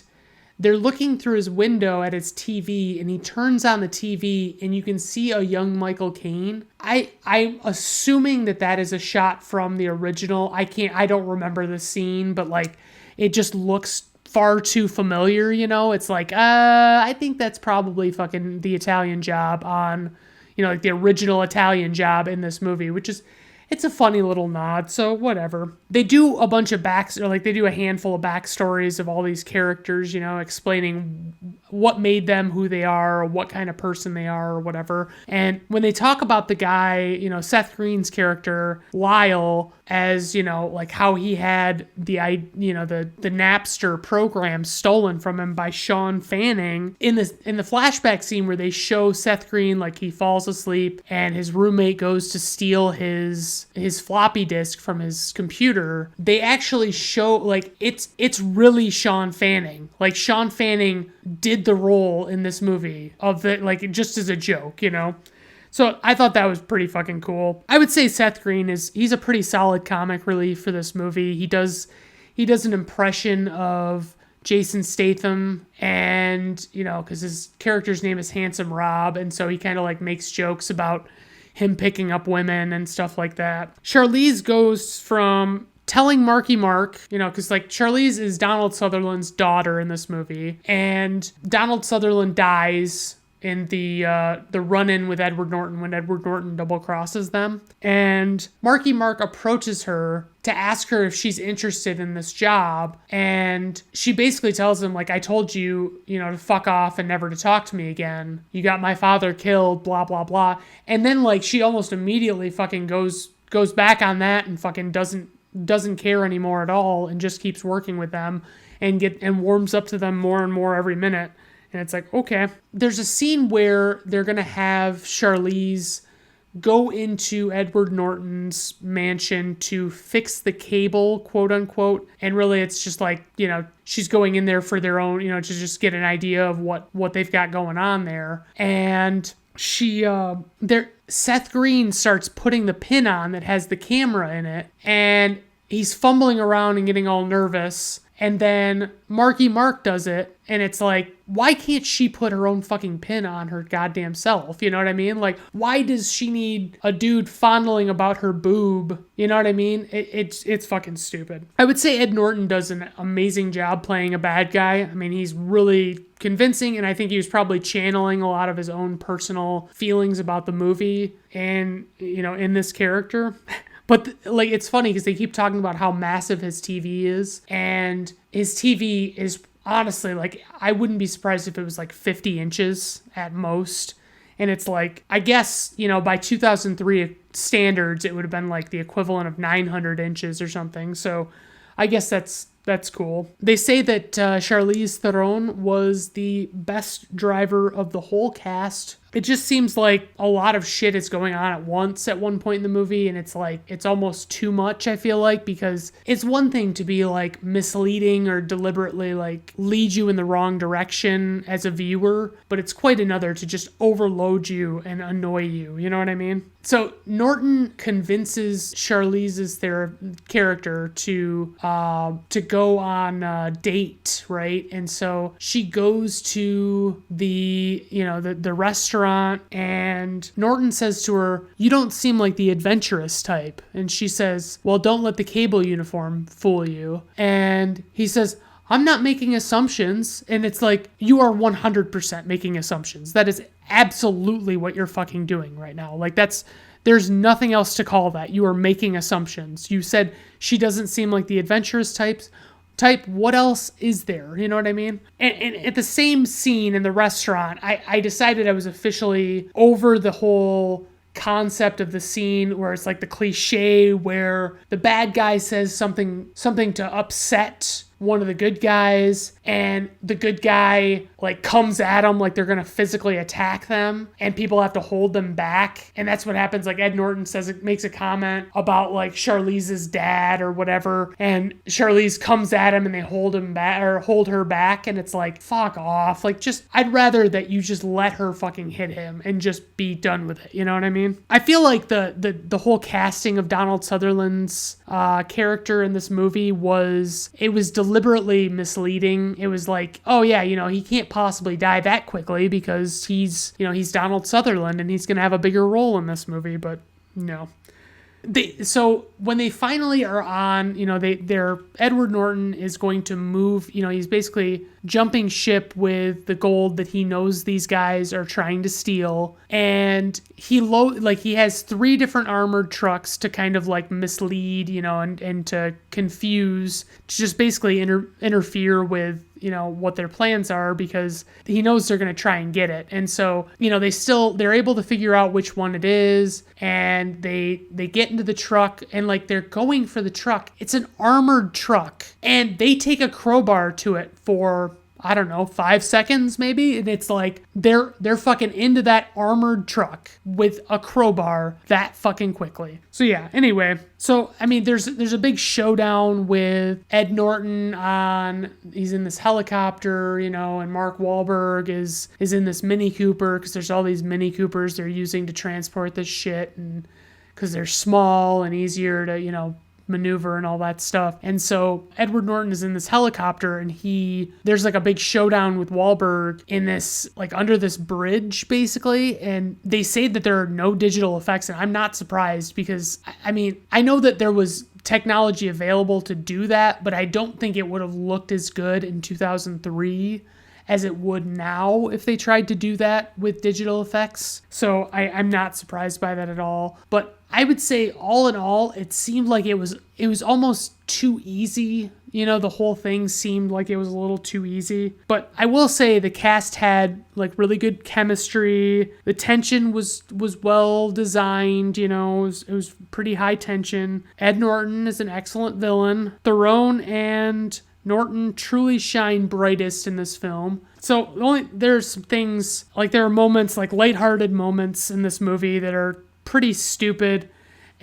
they're looking through his window at his TV, and he turns on the TV and you can see a young Michael Caine. I'm assuming that is a shot from the original. I don't remember the scene, but like, it just looks far too familiar, you know? It's like, I think that's probably fucking the Italian Job on, you know, like the original Italian Job in this movie, which is, it's a funny little nod, so whatever. They do a bunch of they do a handful of backstories of all these characters, you know, explaining what made them who they are, or what kind of person they are, or whatever. And when they talk about the guy, you know, Seth Green's character, Lyle, as, you know, like how he had the Napster program stolen from him by Sean Fanning, in the flashback scene where they show Seth Green, like, he falls asleep and his roommate goes to steal his floppy disk from his computer, they actually show, like, it's really Sean Fanning. Like, Sean Fanning did the role in this movie of the, like, just as a joke, you know? So I thought that was pretty fucking cool. I would say Seth Green he's a pretty solid comic relief for this movie. He does an impression of Jason Statham, and, you know, because his character's name is Handsome Rob, and so he kind of like makes jokes about him picking up women and stuff like that. Charlize goes from telling Marky Mark, you know, because like Charlize is Donald Sutherland's daughter in this movie, and Donald Sutherland dies in the run-in with Edward Norton when Edward Norton double crosses them. And Marky Mark approaches her to ask her if she's interested in this job. And she basically tells him, like, I told you, you know, to fuck off and never to talk to me again. You got my father killed, blah, blah, blah. And then, like, she almost immediately fucking goes back on that and fucking doesn't care anymore at all, and just keeps working with them and warms up to them more and more every minute. And it's like, okay. There's a scene where they're going to have Charlize go into Edward Norton's mansion to fix the cable, quote unquote. And really it's just like, she's going in there for their own, to just get an idea of what they've got going on there. And Seth Green starts putting the pin on that has the camera in it, and he's fumbling around and getting all nervous. And then Marky Mark does it, and it's like, why can't she put her own fucking pin on her goddamn self? You know what I mean? Like, why does she need a dude fondling about her boob? You know what I mean? It's fucking stupid. I would say Ed Norton does an amazing job playing a bad guy. I mean, he's really convincing, and I think he was probably channeling a lot of his own personal feelings about the movie and, in this character. But, it's funny because they keep talking about how massive his TV is. And his TV is, honestly, I wouldn't be surprised if it was, 50 inches at most. And it's I guess, by 2003 standards, it would have been, the equivalent of 900 inches or something. So I guess that's cool. They say that Charlize Theron was the best driver of the whole cast. It just seems like a lot of shit is going on at once at one point in the movie, and it's almost too much, I feel like, because it's one thing to be misleading or deliberately lead you in the wrong direction as a viewer, but it's quite another to just overload you and annoy you, you know what I mean? So Norton convinces Charlize's character to go on a date, right? And so she goes to the restaurant, and Norton says to her, "You don't seem like the adventurous type." And she says, "Well, don't let the cable uniform fool you." And he says, "I'm not making assumptions." And it's you are 100% making assumptions. That is absolutely what you're fucking doing right now. There's nothing else to call that. You are making assumptions. You said she doesn't seem like the adventurous type. What else is there? You know what I mean? And at the same scene in the restaurant, I decided I was officially over the whole concept of the scene where it's the cliche where the bad guy says something to upset one of the good guys, and the good guy comes at them they're gonna physically attack them, and people have to hold them back. And that's what happens. Ed Norton makes a comment about Charlize's dad or whatever, and Charlize comes at him and they hold him back or hold her back, and it's fuck off. I'd rather that you just let her fucking hit him and just be done with it. You know what I mean? I feel the whole casting of Donald Sutherland's character in this movie was deliberately misleading. It was oh yeah, he can't possibly die that quickly because he's Donald Sutherland and he's going to have a bigger role in this movie, but no. So when they finally are on, Edward Norton is going to move, he's basically jumping ship with the gold that he knows these guys are trying to steal. And he has 3 different armored trucks to kind of mislead, and to confuse, to just basically interfere with, what their plans are, because he knows they're going to try and get it. And so, they're able to figure out which one it is, and they get into the truck, and they're going for the truck. It's an armored truck, and they take a crowbar to it for, I don't know, 5 seconds maybe. And it's they're fucking into that armored truck with a crowbar that fucking quickly. So yeah, anyway. So, I mean, there's a big showdown with Ed Norton he's in this helicopter, and Mark Wahlberg is in this Mini Cooper, because there's all these Mini Coopers they're using to transport this shit, and because they're small and easier to, maneuver and all that stuff. And so Edward Norton is in this helicopter, and there's a big showdown with Wahlberg in this, under this bridge basically. And they say that there are no digital effects, and I'm not surprised, because I mean, I know that there was technology available to do that, but I don't think it would have looked as good in 2003 as it would now if they tried to do that with digital effects. So I'm not surprised by that at all. But I would say all in all, it seemed like it was almost too easy. The whole thing seemed like it was a little too easy. But I will say the cast had really good chemistry. The tension was well designed. It was pretty high tension. Ed Norton is an excellent villain. Theron and Norton truly shine brightest in this film. So there's some things, there are moments, lighthearted moments in this movie that are pretty stupid.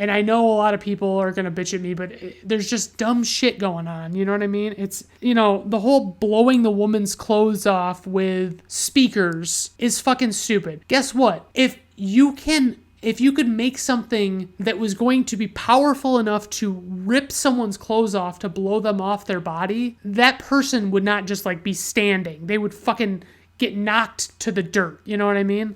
And I know a lot of people are going to bitch at me, but there's just dumb shit going on. You know what I mean? It's, the whole blowing the woman's clothes off with speakers is fucking stupid. Guess what? If you could make something that was going to be powerful enough to rip someone's clothes off, to blow them off their body, that person would not just be standing. They would fucking get knocked to the dirt. You know what I mean?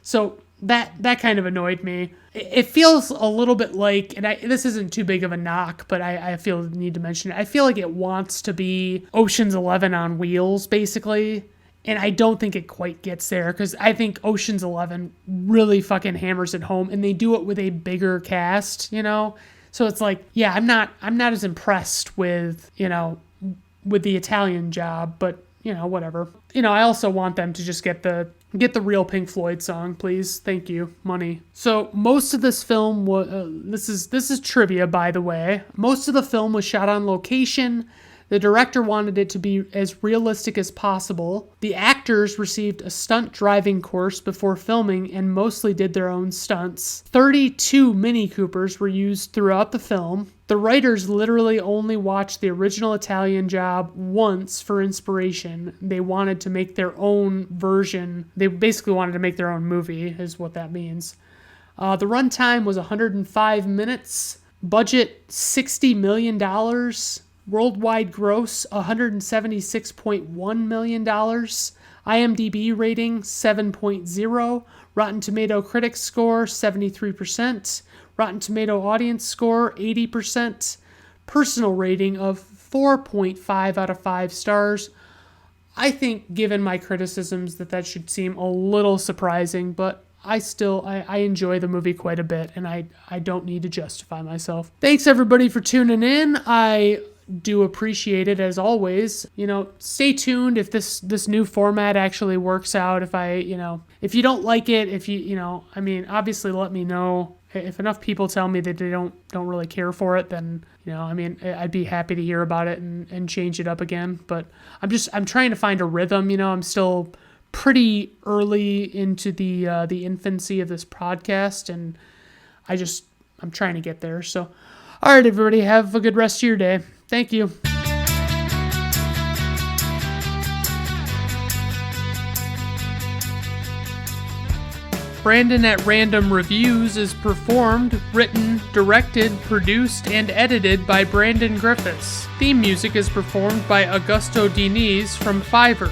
So that kind of annoyed me. It feels a little bit like, and this isn't too big of a knock, but I feel the need to mention it. I feel like it wants to be Ocean's 11 on wheels, basically. And I don't think it quite gets there, because I think Ocean's 11 really fucking hammers it home, and they do it with a bigger cast, So it's like, yeah, I'm not as impressed with, with the Italian Job, but whatever. I also want them to just get the real Pink Floyd song, please. Thank you. Money. So most of this film this is trivia, by the way. Most of the film was shot on location. The director wanted it to be as realistic as possible. The actors received a stunt driving course before filming and mostly did their own stunts. 32 Mini Coopers were used throughout the film. The writers literally only watched the original Italian Job once for inspiration. They wanted to make their own version. They basically wanted to make their own movie, is what that means. The runtime was 105 minutes. Budget, $60 million. Worldwide gross, $176.1 million. IMDb rating, 7.0. Rotten Tomato critics score, 73%. Rotten Tomato audience score, 80%. Personal rating of 4.5 out of 5 stars. I think, given my criticisms, that should seem a little surprising, but I enjoy the movie quite a bit, and I don't need to justify myself. Thanks, everybody, for tuning in. I do appreciate it, as always. Stay tuned if this new format actually works out. If you don't like it, obviously let me know. If enough people tell me that they don't really care for it, then I'd be happy to hear about it and change it up again. But I'm trying to find a rhythm. I'm still pretty early into the infancy of this podcast, and I'm trying to get there. So, all right, everybody, have a good rest of your day. Thank you. Brandon at Random Reviews is performed, written, directed, produced, and edited by Brandon Griffiths. Theme music is performed by Augusto Diniz from Fiverr.